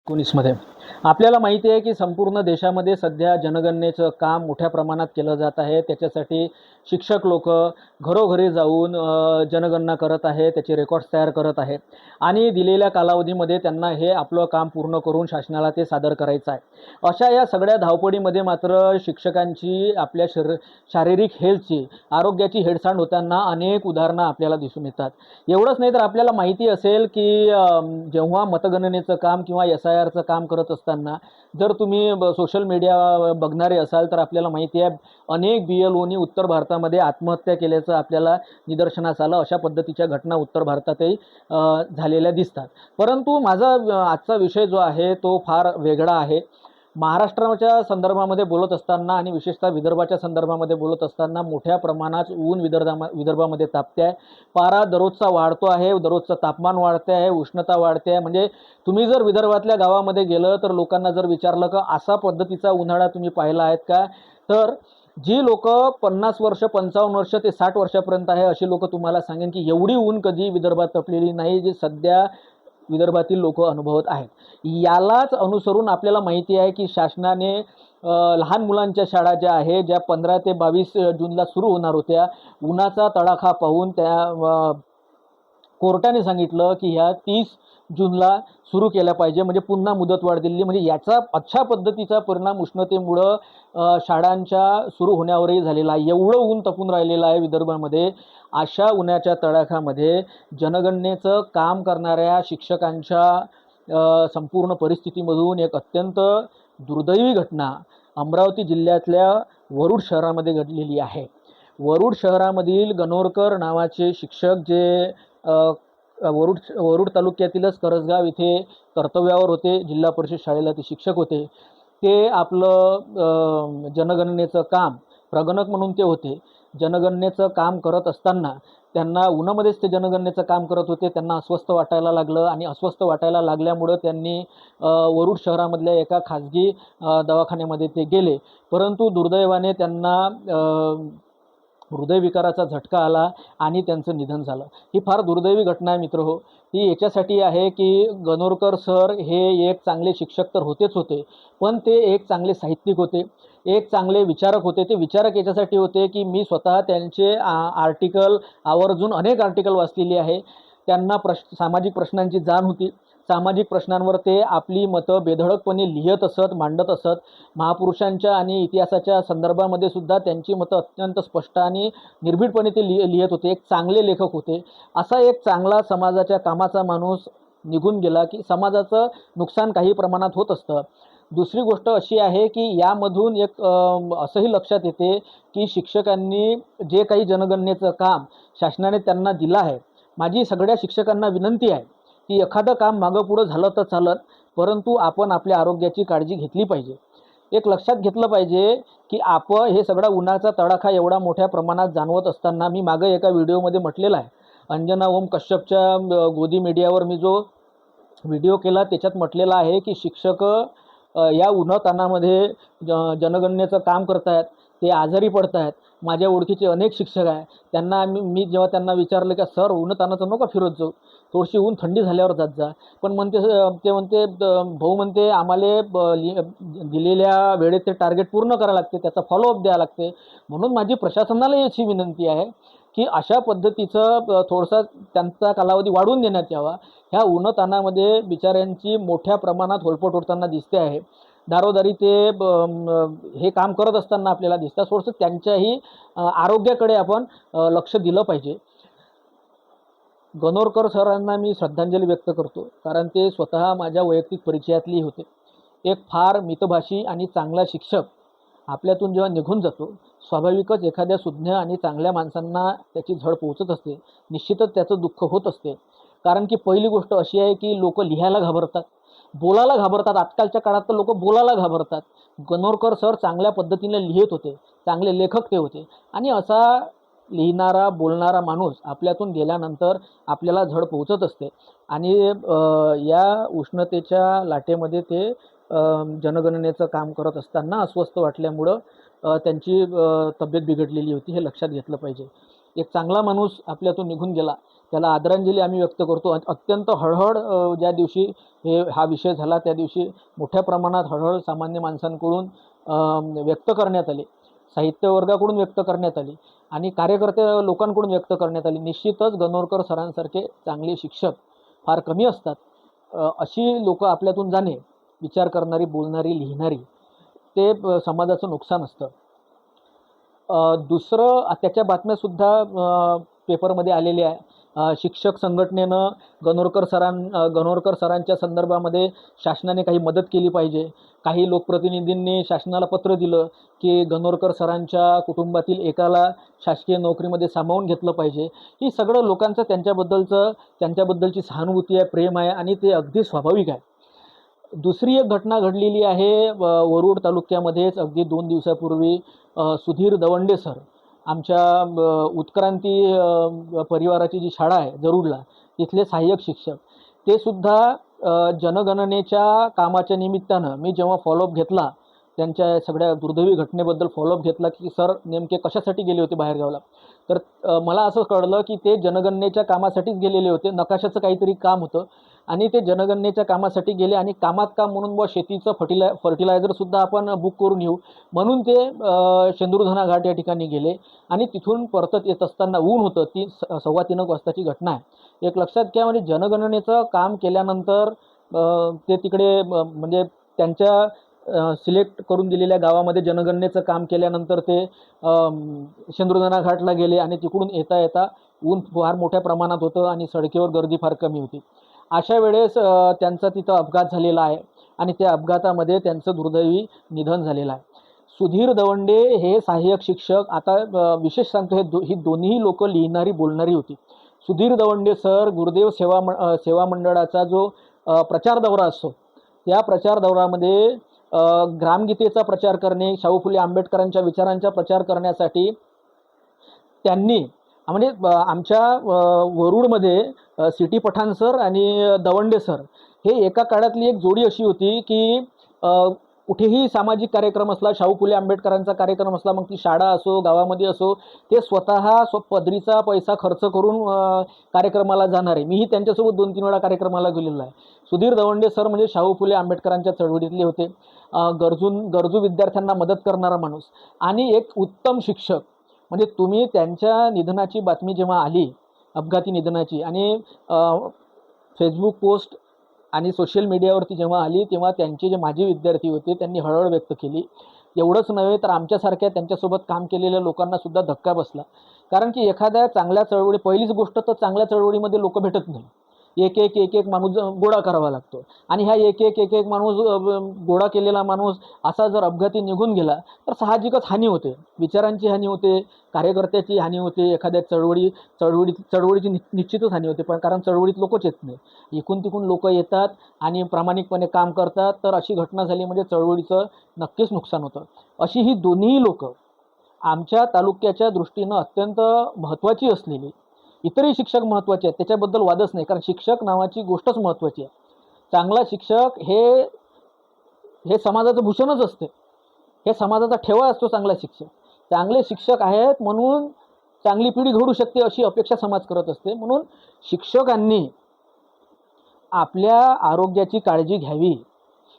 19मध्ये आपल्याला माहिती आहे की संपूर्ण देशामध्ये सध्या जनगणनेचं काम मोठ्या प्रमाणात केलं जात आहे। त्याच्यासाठी शिक्षक लोक घरोघरी जाऊन जनगणना करत आहे, त्याचे रेकॉर्ड्स तयार करत आहे आणि दिलेल्या कालावधीमध्ये त्यांना हे आपलं काम पूर्ण करून शासनाला ते सादर करायचं आहे। अशा या सगळ्या धावपळीमध्ये मात्र शिक्षकांची आपल्या शारीरिक हेल्थची, आरोग्याची हेळसांड होताना अनेक उदाहरणं आपल्याला दिसून येतात। एवढंच नाही तर आपल्याला माहिती असेल की जेव्हा मतगणनेचं काम किंवा SIRचं काम करत असताना जर तुम्ही सोशल मीडिया बघणारे असाल तर आपल्याला माहिती आहे अनेक BLOनी उत्तर भारतामध्ये आत्महत्या केल्याचं आपल्याला निदर्शनास आलं। अशा पद्धतीच्या घटना उत्तर भारतातही झालेल्या दिसतात। परंतु माझा आजचा विषय जो आहे तो फार वेगळा आहे। महाराष्ट्राच्या संदर्भामध्ये बोलत असताना आणि विशेषतः विदर्भाच्या संदर्भामध्ये बोलत असताना मोठ्या प्रमाणात ऊन विदर्भामध्ये तापते आहे। पारा दररोजचा वाढतो आहे, दररोजचं तापमान वाढते आहे, उष्णता वाढते आहे। म्हणजे तुम्ही जर विदर्भातल्या गावामध्ये गेलं तर लोकांना जर विचारलं का असा पद्धतीचा उन्हाळा तुम्ही पाहिला आहेत का, तर जी लोक 50 वर्ष 55 वर्ष ते 60 वर्षापर्यंत आहे अशी लोक तुम्हाला सांगेन की एवढी ऊन कधी विदर्भात तपलेली नाही जी सध्या विदर्भातील लोक अनुभवत आहेत। यालाच अनुसरून आपल्याला माहिती आहे की शासनाने लहान मुलांच्या शाळा ज्या आहे ज्या 15 ते 22 जूनला सुरू होणार होत्या, उन्हाचा तडाखा पाहून त्या कोर्टाने सांगितलं की ह्या 30 जूनला सुरू केल्या पाहिजे, म्हणजे पुन्हा मुदतवाढ दिली। म्हणजे याचा अच्छा पद्धतीचा परिणाम उष्णतेमुळं शाळांच्या सुरू होण्यावरही झालेला आहे। एवढं ऊन तपून राहिलेलं आहे विदर्भामध्ये। अशा उन्हाच्या तडाख्यामध्ये जनगणनेचं काम करणाऱ्या शिक्षकांच्या संपूर्ण परिस्थितीमधून एक अत्यंत दुर्दैवी घटना अमरावती जिल्ह्यातल्या वरुड शहरामध्ये घडलेली आहे। वरुड शहरामधील गणोरकर नावाचे शिक्षक जे वरुड तालुक्यातीलच करसगाव इथे कर्तव्यावर होते, जिल्हा परिषद शाळेला ते शिक्षक होते। ते आपलं जनगणनेचं काम प्रगणक म्हणून ते होते। जनगणनेचं काम करत असताना त्यांना उन्हामध्येच ते जनगणनेचं काम करत होते। त्यांना अस्वस्थ वाटायला लागलं आणि अस्वस्थ वाटायला लागल्यामुळं त्यांनी वरुड शहरामधल्या एका खाजगी दवाखान्यामध्ये ते गेले। परंतु दुर्दैवाने त्यांना हृदयविकाराचा झटका आला आणि त्यांचं निधन झालं। ही फार दुर्दैवी घटना आहे मित्रहो। ही याच्यासाठी आहे की गणोरकर सर हे एक चांगले शिक्षक तर होतेच होते, पण ते एक चांगले साहित्यिक होते, एक चांगले विचारक होते। ते विचारक याच्यासाठी होते की मी स्वतः त्यांचे आर्टिकल आवर्जून अनेक आर्टिकल वाचलेली आहे। त्यांना सामाजिक प्रश्नांची जाण होती। सामाजिक प्रश्नांवर ते आपली मतं बेधडकपणे लिहित असत, मांडत असत। महापुरुषांच्या आणि इतिहासाच्या संदर्भामध्ये सुद्धा त्यांची मतं अत्यंत स्पष्ट आणि निर्भीडपणे ते लिहित होते। एक चांगले लेखक होते। असा एक चांगला समाजाच्या कामाचा माणूस निघून गेला की समाजाचं नुकसान काही प्रमाणात होत असतं। दुसरी गोष्ट अशी आहे की यामधून एक असंही लक्षात येते की शिक्षकांनी जे काही जनगणनेचं काम शासनाने त्यांना दिलं आहे, माझी सगळ्या शिक्षकांना विनंती आहे की एखादं काम मागं पुढं झालं तर चालत, परंतु आपण आपल्या आरोग्याची काळजी घेतली पाहिजे। एक लक्षात घेतलं पाहिजे की आपण हे सगळा उन्हाचा तडाखा एवढा मोठ्या प्रमाणात जाणवत असताना मी मागं एका व्हिडिओमध्ये म्हटलेलं आहे, अंजना ओम कश्यपच्या गोदी मीडियावर मी जो व्हिडिओ केला त्याच्यात म्हटलेलं आहे की शिक्षक या उन्हातानामध्ये जनगणनेचं काम करतायत, ते आजारी पडतायत। माझ्या ओळखीचे अनेक शिक्षक आहे, त्यांना मी जेव्हा त्यांना विचारलं की सर उन्हातानाचं नको फिरत जाऊ, थोडीशी ऊन थंडी झाल्यावर जात जा, पण ते म्हणते भाऊ म्हणते आम्हाला दिलेल्या वेळेत ते टार्गेट पूर्ण करावं लागते, त्याचा फॉलोअप द्यावं लागते। म्हणून माझी प्रशासनाला याची विनंती आहे की अशा पद्धतीचं थोडासा त्यांचा कालावधी वाढवून देण्यात यावा। ह्या उन्हातानामध्ये बिचाऱ्यांची मोठ्या प्रमाणात होलपट होताना दिसते आहे। दारोदारी ते हे काम करत असताना आपल्याला दिसतात। थोडंसं त्यांच्याही आरोग्याकडे आपण लक्ष दिलं पाहिजे। गणोरकर सरांना मी श्रद्धांजली व्यक्त करतो, कारण ते स्वतः माझ्या वैयक्तिक परिचयातली होते। एक फार मितभाषी आणि चांगला शिक्षक आपल्यातून जेव्हा निघून जातो, स्वाभाविकच एखाद्या सुज्ञ आणि चांगल्या माणसांना त्याची झळ पोहोचत असते। निश्चितच त्याचं दुःख होत असते, कारण की पहिली गोष्ट अशी आहे की लोक लिहायला घाबरतात, बोलायला घाबरतात। आजकालच्या काळात तर लोक बोलायला घाबरतात। गणोरकर सर चांगल्या पद्धतीने लिहित होते, चांगले लेखक ते होते आणि असा लिहिणारा बोलणारा माणूस आपल्यातून गेल्यानंतर आपल्याला झळ पोहोचत असते आणि या उष्णतेच्या लाटेमध्ये ते जनगणनेचं काम करत असताना अस्वस्थ वाटल्यामुळं त्यांची तब्येत बिघडलेली होती, हे लक्षात घेतलं पाहिजे। एक चांगला माणूस आपल्यातून निघून गेला, त्याला आदरांजली आम्ही व्यक्त करतो. अत्यंत हळहळ ज्या दिवशी हा विषय झाला त्या दिवशी मोठ्या प्रमाणात हळहळ सामान्य माणसांकडून व्यक्त करण्यात आली, साहित्य वर्गाकडून व्यक्त करण्यात आली आणि कार्यकर्ते लोकांकडून व्यक्त करण्यात आली. निश्चितच गणोरकर सरांसारखे चांगले शिक्षक फार कमी असतात. अशी लोक आपल्यातून जाणे, विचार करणारी, बोलणारी, लिहिणारी, ते समाजाचं नुकसान असतं. दुसरं त्याच्या बातम्यासुद्धा पेपरमध्ये आलेल्या आहे. शिक्षक संघटनेनं गणोरकर सरांच्या संदर्भामध्ये शासनाने काही मदत केली पाहिजे. काही लोकप्रतिनिधींनी शासनाला पत्र दिलं की गणोरकर सरांच्या कुटुंबातील एकाला शासकीय नोकरीमध्ये सामावून घेतलं पाहिजे. ही सगळं लोकांचं त्यांच्याबद्दलची सहानुभूती आहे, प्रेम आहे आणि ते अगदी स्वाभाविक आहे. दुसरी एक घटना घडलेली आहे वरुड तालुक्यामध्येच अगदी 2 दिवसापूर्वी. सुधीर दवंडे सर, आमच्या उत्क्रांती परिवाराची जी शाळा आहे जरूरला, तिथले सहाय्यक शिक्षक, ते सुद्धा जनगणनेच्या कामाच्या निमित्तानं मी जेव्हा फॉलोअप घेतला, त्यांच्या सगळ्या दुर्दैवी घटनेबद्दल फॉलोअप घेतला की सर नेमके कशासाठी गेले होते बाहेरगावला, तर मला असं कळलं की ते जनगणनेच्या कामासाठीच गेलेले होते. नकाशाचं काहीतरी काम होतं आणि ते जनगणनेच्या कामासाठी गेले आणि कामात काम म्हणून शेतीचं फर्टिलायझरसुद्धा आपण बुक करून येऊ म्हणून ते शेंदूरधना घाट या ठिकाणी गेले आणि तिथून परतत येत असताना ऊन होतं. 3:15 वाजताची घटना आहे. एक लक्षात घ्या, म्हणजे जनगणनेचं काम केल्यानंतर ते तिकडे म्हणजे त्यांच्या सिलेक्ट करून दिलेल्या गावामध्ये जनगणनेचं काम केल्यानंतर ते शेंदूरधना घाटला गेले आणि तिकडून येता येता ऊन फार मोठ्या प्रमाणात होतं आणि सडकेवर गर्दी फार कमी होती. अशा वेळेस त्यांचा तिथं अपघात झालेला आहे आणि त्या अपघातामध्ये त्यांचं दुर्दैवी निधन झालेलं आहे. सुधीर दवंडे हे सहाय्यक शिक्षक, आता विशेष सांगतो, ही दोन्ही लोक लिहिणारी, बोलणारी होती. सुधीर दवंडे सर गुरुदेव सेवा मंडळाचा जो प्रचार दौरा असतो, त्या प्रचार दौऱ्यामध्ये ग्रामगीतेचा प्रचार करणे, शाहू फुले आंबेडकरांच्या विचारांचा प्रचार करण्यासाठी त्यांनी म्हणजे आमच्या वरुडमध्ये सिटी पठाण सर आणि दवंडे सर हे एका काळातली एक जोडी अशी होती की कुठेही सामाजिक कार्यक्रम असला, शाहू फुले आंबेडकरांचा कार्यक्रम असला, मग ती शाळा असो, गावामध्ये असो, ते स्वतः पदरीचा पैसा खर्च करून कार्यक्रमाला जाणारे. मीही त्यांच्यासोबत 2-3 वेळा कार्यक्रमाला गेलेलो आहे. सुधीर दवंडे सर म्हणजे शाहू फुले आंबेडकरांच्या चळवळीतले होते. गरजू विद्यार्थ्यांना मदत करणारा माणूस आणि एक उत्तम शिक्षक. म्हणजे तुम्ही त्यांच्या निधनाची बातमी जेव्हा आली, अपघाती निधनाची, आणि फेसबुक पोस्ट आणि सोशल मीडियावरती जेव्हा आली, तेव्हा त्यांचे जे माजी विद्यार्थी होते त्यांनी हळहळ व्यक्त केली. एवढंच नव्हे तर आमच्यासारख्या त्यांच्यासोबत काम केलेल्या लोकांनासुद्धा धक्का बसला. कारण की एखाद्या चांगल्या चळवळी, पहिलीच गोष्ट तर चांगल्या चळवळीमध्ये लोक भेटत नाही. एक माणूस गोळा करावा लागतो आणि हा एक माणूस गोळा केलेला माणूस असा जर अपघाती निघून गेला तर साहजिकच हानी होते, विचारांची हानी होते, कार्यकर्त्याची हानी होते, एखाद्या चळवळीची निश्चितच हानी होते. पण कारण चळवळीत लोकच येत नाही, इकून तिकून लोक येतात आणि प्रामाणिकपणे काम करतात. तर अशी घटना झाली म्हणजे चळवळीचं नक्कीच नुकसान होतं. अशी ही दोन्ही लोक आमच्या तालुक्याच्या दृष्टीनं अत्यंत महत्त्वाची असलेली, इतरही शिक्षक महत्त्वाचे आहेत, त्याच्याबद्दल वादच नाही, कारण शिक्षक नावाची गोष्टच महत्त्वाची आहे. चांगला शिक्षक हे समाजाचं भूषणच असते, हे समाजाचा ठेवा असतो. चांगले शिक्षक आहेत म्हणून चांगली पिढी घडू शकते अशी अपेक्षा समाज करत असते. म्हणून शिक्षकांनी आपल्या आरोग्याची काळजी घ्यावी.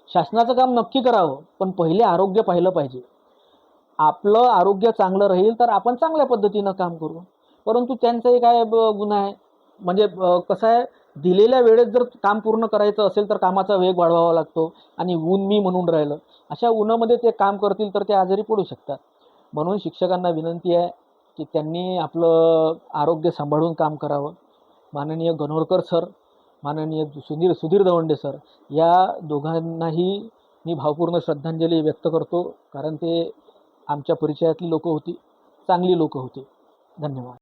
शासनाचं काम नक्की करावं, पण पहिले आरोग्य पाहिलं पाहिजे. आपलं आरोग्य चांगलं राहील तर आपण चांगल्या पद्धतीनं काम करू. परंतु त्यांचाही काय गुन्हा आहे, म्हणजे कसं आहे, दिलेल्या वेळेत जर काम पूर्ण करायचं असेल तर कामाचा वेग वाढवावा लागतो आणि ऊन मी म्हणून राहिलं, अशा उन्हामध्ये ते काम करतील तर ते आजारी पडू शकतात. म्हणून शिक्षकांना विनंती आहे की त्यांनी आपलं आरोग्य सांभाळून काम करावं. माननीय गणोरकर सर, माननीय सुधीर दवंडे सर, या दोघांनाही मी भावपूर्ण श्रद्धांजली व्यक्त करतो, कारण ते आमच्या परिचयातली लोकं होती, चांगली लोकं होती. धन्यवाद.